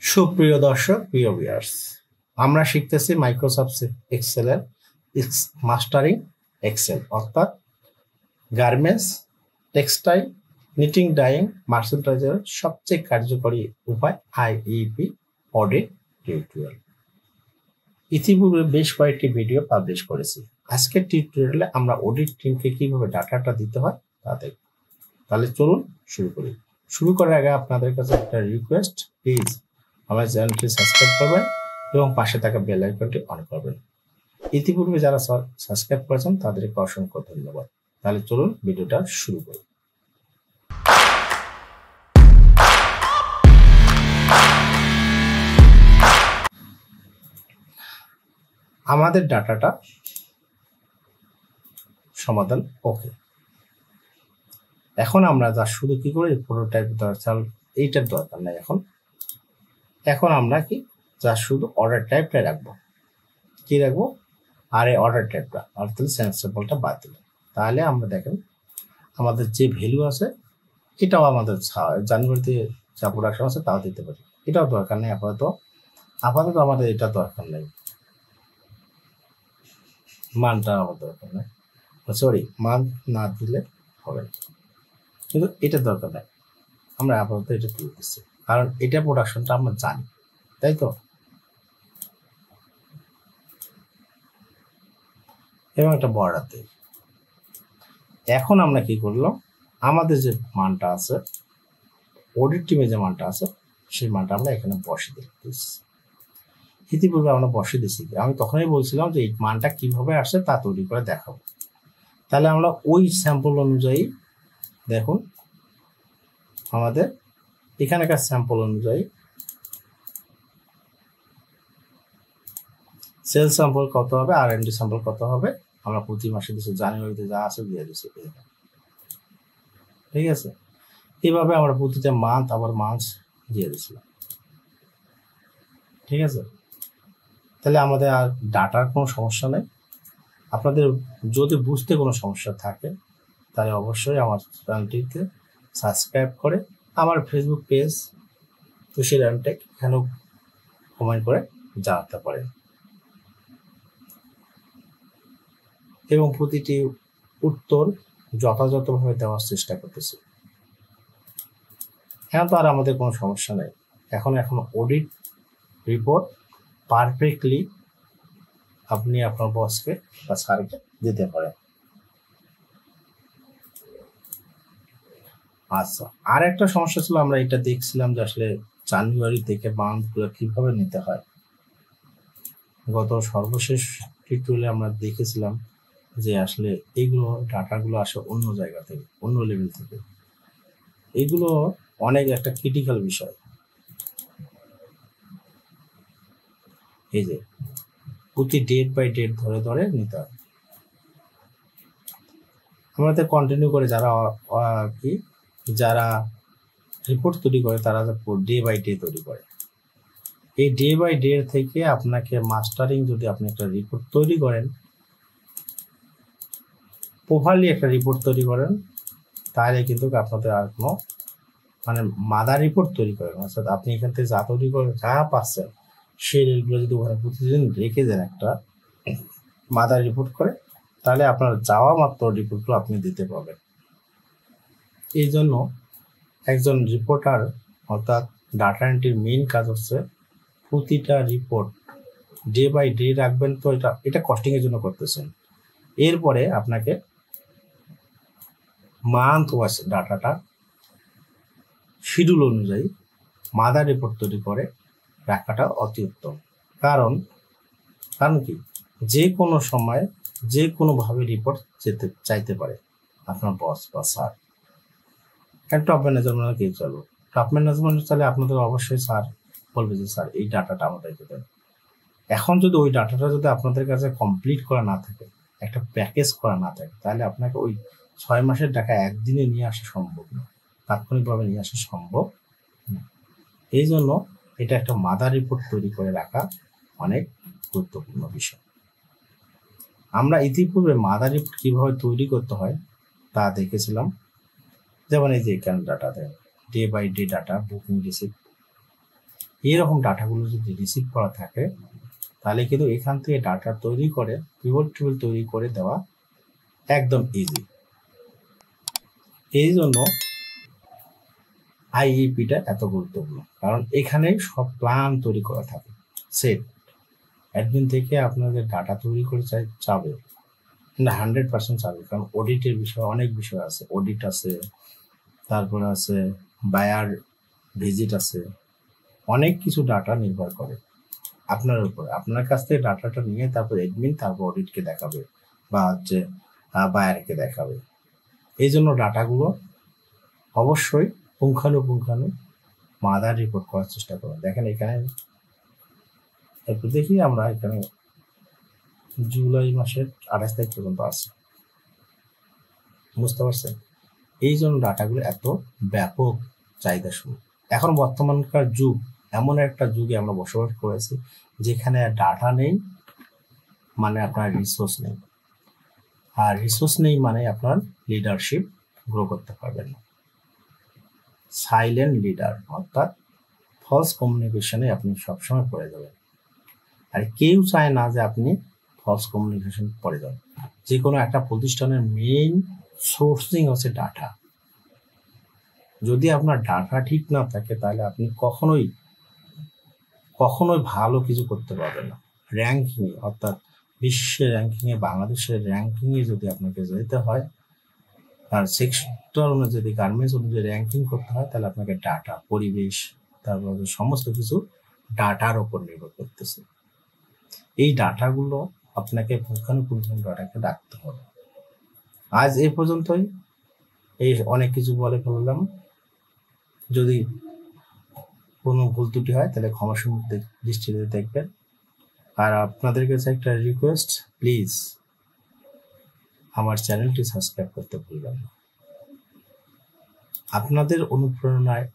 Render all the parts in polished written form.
সুপ্রিয় দর্শক, প্রিয় ভিউয়ার্স, আমরা শিখতেছি মাইক্রোসফট এক্সেলের মাস্টারিং এক্সেল, অর্থাৎ গার্মেন্টস, টেক্সটাইল, নিটিং, ডাইং, মার্চেন্টাইজের সবচেয়ে কার্যকরী উপায় আইইপি অডিট টিউটোরিয়াল। ইতিপূর্বে বেশ কয়েকটি ভিডিও পাবলিশ করেছি। আজকের টিউটোরিয়ালে আমরা অডিট টিমকে কিভাবে ডাটাটা দিতে হয় তা দেখব। তাহলে চলুন শুরু করি। শুরু করার আগে আপনাদের কাছে একটা রিকোয়েস্ট, প্লিজ আমার চ্যানেলটি সাবস্ক্রাইব করবেন এবং পাশে থাকা বেল আইকনটি অন করবেন। ইতিপূর্বে যারা সাবস্ক্রাইব করেছেন তাদেরকে অসংখ্য ধন্যবাদ। তাহলে চলুন ভিডিওটা শুরু করি। আমাদের ডাটাটা সমাধান ওকে। এখন আমরা যা শুধু কি করি, প্রোটোটাইপ দরকার, এইটার দরকার নাই। এখন আমরা কি যা শুধু অর্ডার টাইপটা রাখবো। কি রাখবো? আর এই অর্ডার টাইপটা, অর্থাৎ সেন্সেবলটা বাদ দিলাম। তাহলে আমরা দেখেন আমাদের যে ভ্যালু আছে এটাও আমাদের জানুয়ারিতে যা প্রোডাকশন আছে তাও দিতে পারি। এটাও দরকার নেই আপাতত আমাদের এটা দরকার নেই, মানটা আমার দরকার নেই। সরি, মান না দিলে হবে না, কিন্তু এটা দরকার নেই। আমরা আপাতত এটা তুলে দিচ্ছি, কারণ এটা প্রোডাকশনটা আমরা জানি, তাই তো। এবং একটা বর্ডার দিই। এখন আমরা কি করলাম, আমাদের যে মানটা আছে, অডিট টিমে যে মানটা আছে, সেই মানটা আমরা এখানে বসে দিচ্ছি। ইতিপূর্বে আমরা বসে দিচ্ছি, আমি তখনই বলছিলাম যে এই মানটা কিভাবে আসছে তা তৈরি করে দেখাবো। তাহলে আমরা ওই স্যাম্পল অনুযায়ী দেখুন, আমাদের এখানকার স্যাম্পল অনুযায়ী সেল স্যাম্পল কত হবে, R&D স্যাম্পল কত হবে, আমরা প্রতি মাসে দিচ্ছি, জানুয়ারিতে যা আছে দিয়ে দিচ্ছি। ঠিক আছে, এইভাবে আমরা প্রতিটা মান্থ আবার মান্থ দিয়ে দিচ্ছিলাম। ঠিক আছে, তাহলে আমাদের আর ডাটার কোনো সমস্যা নেই। আপনাদের যদি বুঝতে কোনো সমস্যা থাকে তাহলে অবশ্যই আমার চ্যানেলটিতে সাবস্ক্রাইব করে আমার ফেসবুক পেজ তুষির এমটেক এখানেও কমেন্ট করে জানাতে পারেন, এবং প্রতিটি উত্তর যথাযথভাবে দেওয়ার চেষ্টা করতেছি। এখন তো আর আমাদের কোনো সমস্যা নেই। এখন অডিট রিপোর্ট পারফেক্টলি আপনি আপনার বসকে বা স্যারকে দিতে পারেন। আচ্ছা, আর একটা সমস্যা ছিল, আমরা এটা দেখছিলাম যে আসলে জানুয়ারি থেকে মান্থগুলো কিভাবে নিতে হয়। গত সর্বশেষ টিউটোরিয়ালে আমরা দেখেছিলাম যে আসলে এইগুলো ডাটাগুলো আসে অন্য জায়গা থেকে, অন্য লেভেল থেকে। এইগুলো অনেক একটা ক্রিটিক্যাল বিষয়। এই যে প্রতি ডেট বাই ডেট ধরে ধরে নিতে হয়। আমাদের কন্টিনিউ করে যারা রিপোর্ট তৈরি করে তারা ডে বাই ডে তৈরি করে। এই ডে বাই ডে থেকে আপনাকে মাস্টারিং, যদি আপনি একটা রিপোর্ট তৈরি করেন, প্রপারলি একটা রিপোর্ট তৈরি করেন, তাহলে কিন্তু আপনাদের আর কোনো মাদার রিপোর্ট তৈরি করেন, অর্থাৎ আপনি এখান থেকে যা তৈরি করেন, যা পাচ্ছেন সেই রেটগুলো যদি ওখানে প্রতিদিন রেখে দেন একটা মাদার রিপোর্ট করে, তাহলে আপনার যাওয়া মাত্র রিপোর্টগুলো আপনি দিতে পারবেন। এই জন্য একজন রিপোর্টার অর্থাৎ ডাটা এন্ট্রির মেইন কাজ হচ্ছে প্রতিটা রিপোর্ট ডে বাই ডে রাখবেন। তো এটা কস্টিংয়ের জন্য করতেছেন। এরপরে আপনাকে মান্থ ওয়াইজ ডাটাটা শিডিউল অনুযায়ী মাদার রিপোর্ট তৈরি করে রাখাটা অতি উত্তম। কারণ কি, যে কোনো সময় যে কোনোভাবে রিপোর্ট চাইতে পারে আপনার বস বা স্যার। টপ ম্যানেজমেন্ট কি চলবে, টপ ম্যানেজমেন্ট চাইলে আপনাদের অবশ্যই স্যার বলবে যে স্যার এই ডাটাটা আমাদেরকে দেন। এখন যদি ওই ডাটাটা যদি আপনাদের কাছে কমপ্লিট করা না থাকে, একটা প্যাকেজ করা না থাকে, তাহলে আপনাকে ওই 6 মাসের টাকা একদিনে নিয়ে আসা সম্ভব না, তাৎক্ষণিকভাবে নিয়ে আসা সম্ভব না। এই জন্য এটা একটা মাদার রিপোর্ট তৈরি করে রাখা অনেক গুরুত্বপূর্ণ বিষয়। আমরা ইতিপূর্বে মাদার রিপোর্ট কিভাবে তৈরি করতে হয় তা দেখেছিলাম। যেমন এই যে এখানে ডাটা দেয়, day by day data, booking receipt, এইরকম ডাটাগুলো যদি রিসিভ করা থাকে তাহলে কিন্তু এখান থেকে ডাটা তৈরি করে পিভট টেবিল তৈরি করে দেওয়া একদম ইজি। এই জন্য আইইপিটা এত গুরুত্বপূর্ণ, কারণ এখানে সব প্ল্যান তৈরি করা থাকে। সেট অ্যাডমিন থেকে আপনাদের ডাটা তৈরি করে চাবে না, 100% চাবে, কারণ অডিটের বিষয় অনেক বিষয় আছে, অডিট আছে, তারপরে আছে বায়ার ভিজিট আছে, অনেক কিছু ডাটা নির্ভর করে আপনার উপর। আপনার কাছ থেকে ডাটাটা নিয়ে তারপর অ্যাডমিন তারপর অডিটকে দেখাবে বা হচ্ছে বায়ারকে দেখাবে। এই জন্য ডাটাগুলো অবশ্যই পুঙ্খানুপুঙ্খানু মাদার রিপোর্ট করার চেষ্টা করুন। দেখেন এখানে একটু দেখি, আমরা এখানে জুলাই মাসের 28 তারিখ পর্যন্ত আছে, বুঝতে পারছেন? এই জন্য ডাটাগুলো এত ব্যাপক চাহিদা শুরু। এখন বর্তমানকার যুগ এমন একটা যুগে আমরা বসবাস করেছি যেখানে ডাটা নেই মানে আপনার রিসোর্স নেই, আর রিসোর্স নেই মানে আপনার লিডারশিপ গ্রো করতে পারবেন না। সাইলেন্ট লিডার অর্থাৎ ফলস কমিউনিকেশনে আপনি সবসময় পড়ে যাবেন, আর কেউ চায় না যে আপনি ফলস কমিউনিকেশন পড়ে যান। যে কোনো একটা প্রতিষ্ঠানের মেইন সোর্সিং হচ্ছে ডাটা। যদি আপনার ডাটা ঠিক না থাকে তাহলে আপনি কখনোই ভালো কিছু করতে পারবেন না। র্যাঙ্কিংয়ে অর্থাৎ বিশ্বের র্যাঙ্কিংয়ে, বাংলাদেশের র্যাঙ্কিংয়ে যদি আপনাকে যেতে হয়, আর সেক্টর অনুযায়ী যদি গার্মেন্টস অনুযায়ী র্যাঙ্কিং করতে হয়, তাহলে আপনাকে ডাটা, পরিবেশ, তারপর সমস্ত কিছু ডাটার ওপর নির্ভর করতেছে। এই ডাটাগুলো আপনাকে পুঙ্খানুপুঙ্খ ডাটাকে রাখতে হবে। আজ এ পর্যন্তই, এই অনেক কিছু বলে ফেললাম। যদি কোনো ভুল ত্রুটি হয় তাহলে ক্ষমাসুন্দর দৃষ্টিতে দেখবেন। আর আপনাদের কাছে একটা রিকোয়েস্ট, প্লিজ আমার চ্যানেলটি সাবস্ক্রাইব করতে ভুলবেন না। আপনাদের অনুপ্রেরণায়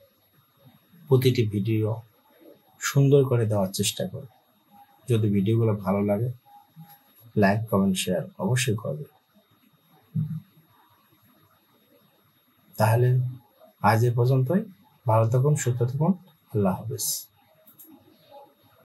প্রতিটি ভিডিও সুন্দর করে দেওয়ার চেষ্টা করব। যদি ভিডিওগুলো ভালো লাগে লাইক, কমেন্ট, শেয়ার অবশ্যই করবে। তাহলে আজ এ পর্যন্তই। ভালো থাকুন, সুস্থ থাকুন। আল্লাহ হাফেজ।